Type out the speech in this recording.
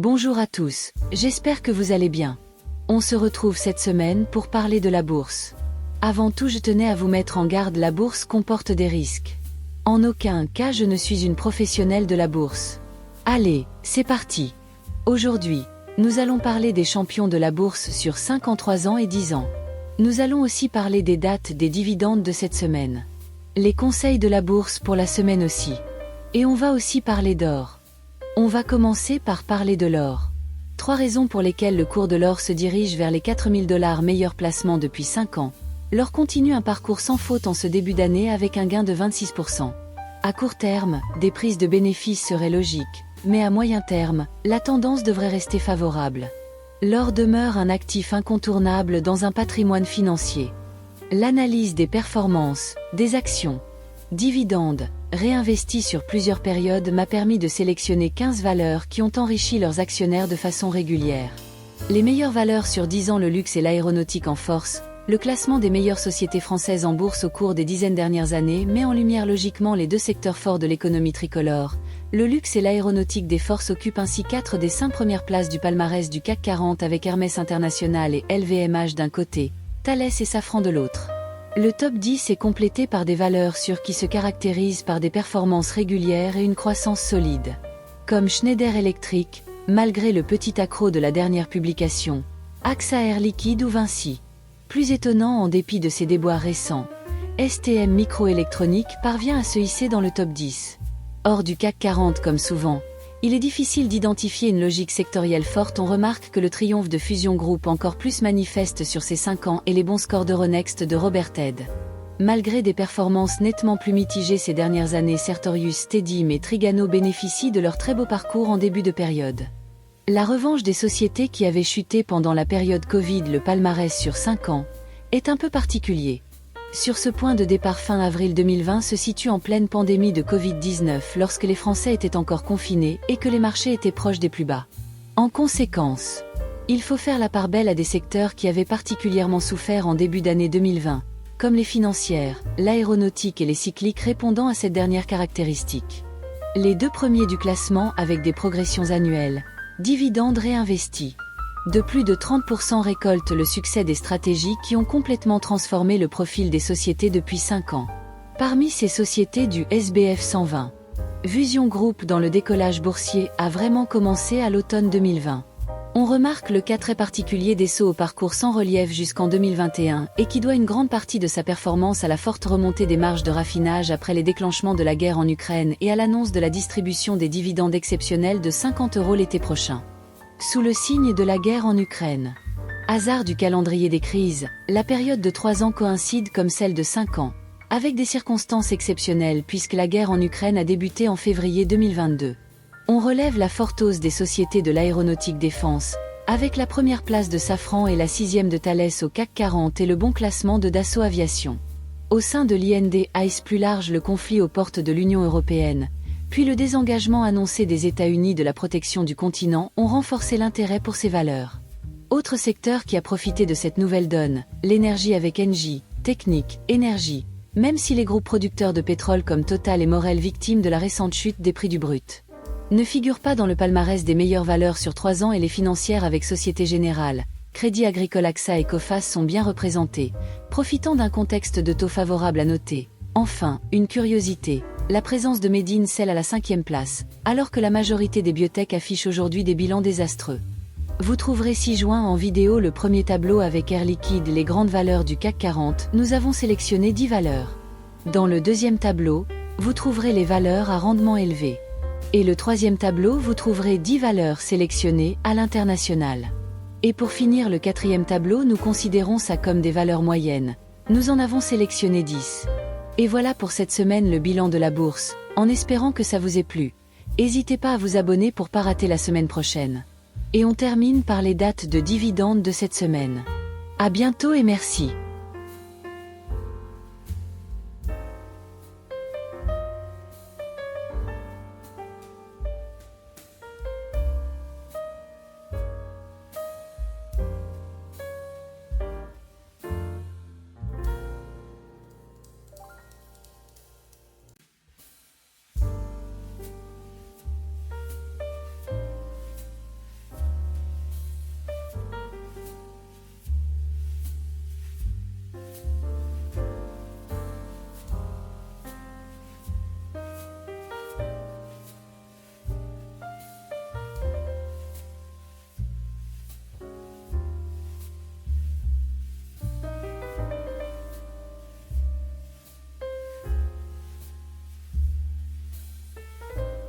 Bonjour à tous, j'espère que vous allez bien. On se retrouve cette semaine pour parler de la bourse. Avant tout, je tenais à vous mettre en garde, la bourse comporte des risques. En aucun cas je ne suis une professionnelle de la bourse. Allez, c'est parti. Aujourd'hui, nous allons parler des champions de la bourse sur 5 ans, 3 ans et 10 ans. Nous allons aussi parler des dates des dividendes de cette semaine. Les conseils de la bourse pour la semaine aussi. Et on va aussi parler d'or. On va commencer par parler de l'or. 3 raisons pour lesquelles le cours de l'or se dirige vers les 4000 $, meilleur placement depuis 5 ans. L'or continue un parcours sans faute en ce début d'année avec un gain de 26%. À court terme, des prises de bénéfices seraient logiques, mais à moyen terme, la tendance devrait rester favorable. L'or demeure un actif incontournable dans un patrimoine financier. L'analyse des performances, des actions, dividendes, réinvestis sur plusieurs périodes m'a permis de sélectionner 15 valeurs qui ont enrichi leurs actionnaires de façon régulière. Les meilleures valeurs sur 10 ans, le luxe et l'aéronautique en force. Le classement des meilleures sociétés françaises en bourse au cours des 10 dernières années met en lumière logiquement les 2 secteurs forts de l'économie tricolore. Le luxe et l'aéronautique des forces occupent ainsi 4 des 5 premières places du palmarès du CAC 40 avec Hermès International et LVMH d'un côté, Thales et Safran de l'autre. Le top 10 est complété par des valeurs sûres qui se caractérisent par des performances régulières et une croissance solide. Comme Schneider Electric, malgré le petit accroc de la dernière publication, AXA Air Liquide ou Vinci. Plus étonnant en dépit de ses déboires récents, STM Microélectronique parvient à se hisser dans le top 10. Hors du CAC 40 comme souvent, il est difficile d'identifier une logique sectorielle forte. On remarque que le triomphe de Fusion Group encore plus manifeste sur ces 5 ans et les bons scores d'Euronext de Robert Ted. Malgré des performances nettement plus mitigées ces dernières années, Sertorius, Tedim et Trigano bénéficient de leur très beau parcours en début de période. La revanche des sociétés qui avaient chuté pendant la période Covid, le palmarès sur 5 ans, est un peu particulier. Sur ce point de départ, fin avril 2020 se situe en pleine pandémie de Covid-19 lorsque les Français étaient encore confinés et que les marchés étaient proches des plus bas. En conséquence, il faut faire la part belle à des secteurs qui avaient particulièrement souffert en début d'année 2020, comme les financières, l'aéronautique et les cycliques, répondant à cette dernière caractéristique. Les 2 premiers du classement avec des progressions annuelles, dividendes réinvestis, de plus de 30% récoltent le succès des stratégies qui ont complètement transformé le profil des sociétés depuis 5 ans. Parmi ces sociétés, du SBF 120. Fusion Group dans le décollage boursier a vraiment commencé à l'automne 2020. On remarque le cas très particulier des sauts au parcours sans relief jusqu'en 2021 et qui doit une grande partie de sa performance à la forte remontée des marges de raffinage après les déclenchements de la guerre en Ukraine et à l'annonce de la distribution des dividendes exceptionnels de 50 € l'été prochain. Sous le signe de la guerre en Ukraine. Hasard du calendrier des crises, la période de 3 ans coïncide comme celle de 5 ans, avec des circonstances exceptionnelles puisque la guerre en Ukraine a débuté en février 2022. On relève la forte hausse des sociétés de l'aéronautique défense, avec la première place de Safran et la 6e de Thales au CAC 40 et le bon classement de Dassault Aviation. Au sein de l'IND-AIS plus large, le conflit aux portes de l'Union européenne, puis le désengagement annoncé des États-Unis de la protection du continent ont renforcé l'intérêt pour ces valeurs. Autre secteur qui a profité de cette nouvelle donne, l'énergie avec Engie, Technip, Énergie, même si les groupes producteurs de pétrole comme Total et Morel, victimes de la récente chute des prix du brut, ne figurent pas dans le palmarès des meilleures valeurs sur 3 ans, et les financières avec Société Générale, Crédit Agricole, AXA et Coface sont bien représentées, profitant d'un contexte de taux favorable à noter. Enfin, une curiosité, la présence de Made in Cell à la 5e place, alors que la majorité des biotech affichent aujourd'hui des bilans désastreux. Vous trouverez ci-joint en vidéo le premier tableau avec Air Liquide, les grandes valeurs du CAC 40. Nous avons sélectionné 10 valeurs. Dans le deuxième tableau, vous trouverez les valeurs à rendement élevé. Et le troisième tableau, vous trouverez 10 valeurs sélectionnées à l'international. Et pour finir, le quatrième tableau, nous considérons ça comme des valeurs moyennes. Nous en avons sélectionné 10. Et voilà pour cette semaine le bilan de la bourse, en espérant que ça vous ait plu. N'hésitez pas à vous abonner pour pas rater la semaine prochaine. Et on termine par les dates de dividendes de cette semaine. À bientôt et merci.